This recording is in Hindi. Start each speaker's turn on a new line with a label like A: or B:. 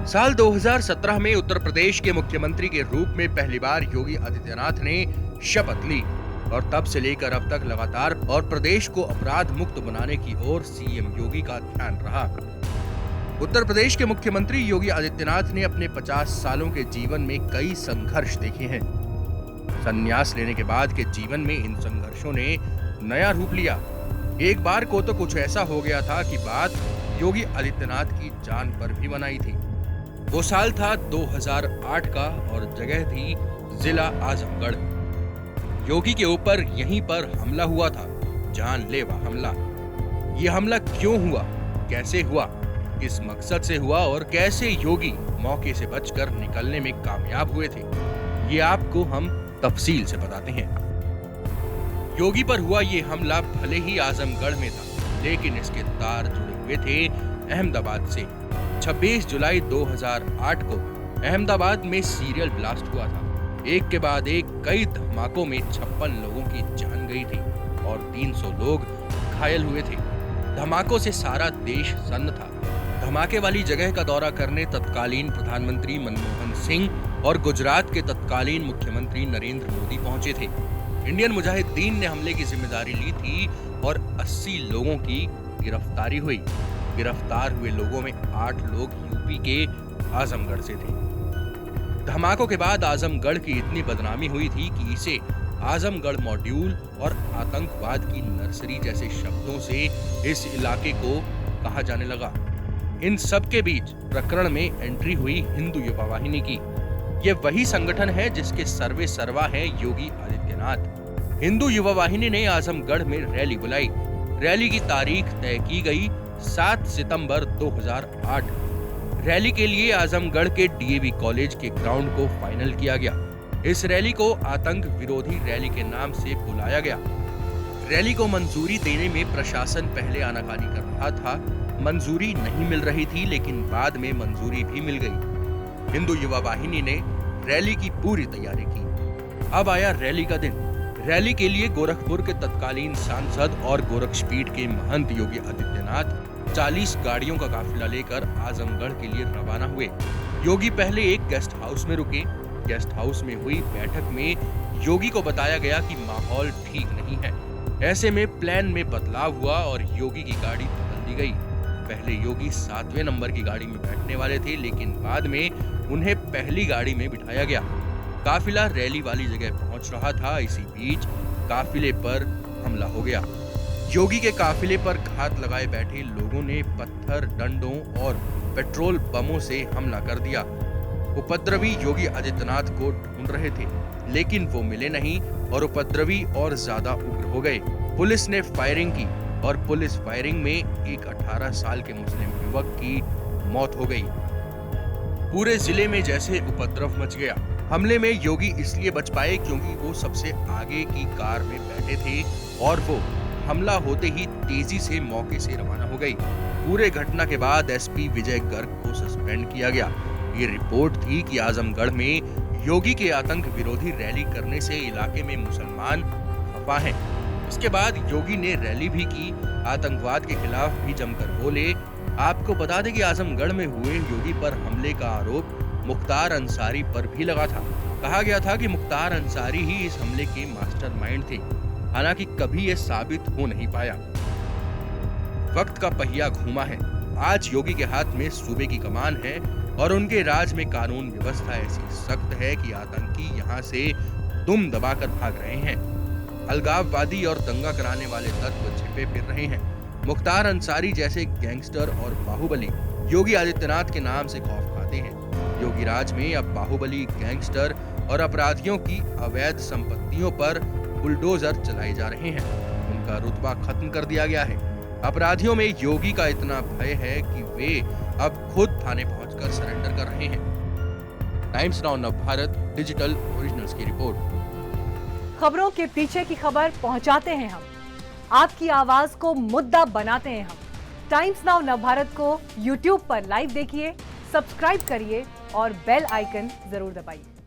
A: साल 2017 में उत्तर प्रदेश के मुख्यमंत्री के रूप में पहली बार योगी आदित्यनाथ ने शपथ ली और तब से लेकर अब तक लगातार और प्रदेश को अपराध मुक्त बनाने की ओर सीएम योगी का ध्यान रहा। उत्तर प्रदेश के मुख्यमंत्री योगी आदित्यनाथ ने अपने 50 सालों के जीवन में कई संघर्ष देखे हैं। संन्यास लेने के बाद के जीवन में इन संघर्षों ने नया रूप लिया। एक बार को तो कुछ ऐसा हो गया था कि बात योगी आदित्यनाथ की जान पर भी बनाई थी। वो साल था 2008 का और जगह थी जिला आजमगढ़। योगी के ऊपर यहीं पर हमला हुआ था, जानलेवा हमला। ये हमला क्यों हुआ, कैसे हुआ, किस मकसद से हुआ और कैसे योगी मौके से बचकर निकलने में कामयाब हुए थे, ये आपको हम तफसील से बताते हैं। योगी पर हुआ ये हमला भले ही आजमगढ़ में था, लेकिन इसके तार जुड़े हुए थे अहमदाबाद से। 26 जुलाई 2008 को अहमदाबाद में सीरियल ब्लास्ट हुआ था। एक के बाद एक कई धमाकों में 56 लोगों की जान गई थी और 300 लोग घायल हुए थे। धमाकों से सारा देश सन्न था। धमाके वाली जगह का दौरा करने तत्कालीन प्रधानमंत्री मनमोहन सिंह और गुजरात के तत्कालीन मुख्यमंत्री नरेंद्र मोदी पहुंचे थे। इंडियन मुजाहिदीन ने हमले की जिम्मेदारी ली थी और 80 लोगों की गिरफ्तारी हुई। गिरफ्तार हुए लोगों में 8 लोग यूपी के आजमगढ़ से थे। धमाकों के बाद आजमगढ़ की इतनी बदनामी हुई थी कि इसे आजमगढ़ मॉड्यूल और आतंकवाद की नर्सरी जैसे शब्दों से इस इलाके को कहा जाने लगा। इन सब के बीच प्रकरण में एंट्री हुई हिंदू युवा वाहिनी की। ये वही संगठन है जिसके सर्वे सर्वा है योगी आदित्यनाथ। हिंदू युवा वाहिनी ने आजमगढ़ में रैली बुलाई। रैली की तारीख तय की गई 7 सितंबर 2008। रैली के लिए आजमगढ़ के डीएवी कॉलेज के ग्राउंड को फाइनल किया गया। इस रैली को आतंक विरोधी रैली के नाम से बुलाया गया। रैली को मंजूरी देने में प्रशासन पहले आनाकानी कर रहा था। मंजूरी नहीं मिल रही थी, लेकिन बाद में मंजूरी भी मिल गई। हिंदू युवा वाहिनी ने रैली की पूरी तैयारी की। अब आया रैली का दिन। रैली के लिए गोरखपुर के तत्कालीन सांसद और गोरक्षपीठ के महंत योगी आदित्यनाथ 40 गाड़ियों का काफिला लेकर आजमगढ़ के लिए रवाना हुए। योगी पहले एक गेस्ट हाउस में रुके। गेस्ट हाउस में हुई बैठक में योगी को बताया गया कि माहौल ठीक नहीं है। ऐसे में प्लान में बदलाव हुआ और योगी की गाड़ी बदल दी गई। पहले योगी 7वें नंबर की गाड़ी में बैठने वाले थे, लेकिन बाद में उन्हें पहली गाड़ी में बिठाया गया। काफिला रैली वाली जगह पहुंच रहा था। इसी बीच काफिले पर हमला हो गया। योगी के काफिले पर घात लगाए बैठे लोगों ने पत्थर, डंडों और पेट्रोल बमों से हमला कर दिया। उपद्रवी योगी आदित्यनाथ को ढूंढ रहे थे, लेकिन वो मिले नहीं और उपद्रवी और ज्यादा उग्र हो गए। पुलिस ने फायरिंग की और पुलिस फायरिंग में एक 18 साल के मुस्लिम युवक की मौत हो गई। पूरे जिले में जैसे उपद्रव मच गया। हमले में योगी इसलिए बच पाए क्योंकि वो सबसे आगे की कार में बैठे थे और वो हमला होते ही तेजी से मौके से रवाना हो गई। पूरे घटना के बाद एसपी विजय गर्ग को सस्पेंड किया गया। ये रिपोर्ट थी कि आजमगढ़ में योगी के आतंक विरोधी रैली करने से इलाके में मुसलमान खफा हैं। इसके बाद योगी ने रैली भी की, आतंकवाद के खिलाफ भी जमकर बोले। आपको बता दें कि आजमगढ़ में हुए योगी पर हमले का आरोप मुख्तार अंसारी पर भी लगा था। कहा गया था कि मुख्तार अंसारी ही इस हमले के मास्टरमाइंड थे। हालांकि कभी यह साबित हो नहीं पाया। वक्त का पहिया घूमा है। आज योगी के हाथ में सूबे की कमान है और उनके राज में कानून व्यवस्था ऐसी सख्त है कि आतंकी यहाँ से दुम दबाकर भाग रहे हैं। अलगाववादी और दंगा कराने वाले तत्व छिपे फिर रहे हैं। मुख्तार अंसारी जैसे गैंगस्टर और बाहुबली योगी आदित्यनाथ के नाम से खौफ खाते हैं। योगी राज में अब बाहुबली, गैंगस्टर और अपराधियों की अवैध संपत्तियों पर बुलडोजर चलाए जा रहे हैं। उनका रुतबा खत्म कर दिया गया है। अपराधियों में योगी का इतना भय है कि वे अब खुद थाने पहुंचकर सरेंडर कर रहे हैं। Times now Navbharat digital originals की रिपोर्ट।
B: खबरों के पीछे की खबर पहुंचाते हैं हम, आपकी आवाज को मुद्दा बनाते हैं हम। टाइम्स नाउ नवभारत को YouTube पर लाइव देखिए, सब्सक्राइब करिए और बेल आइकन जरूर दबाइए।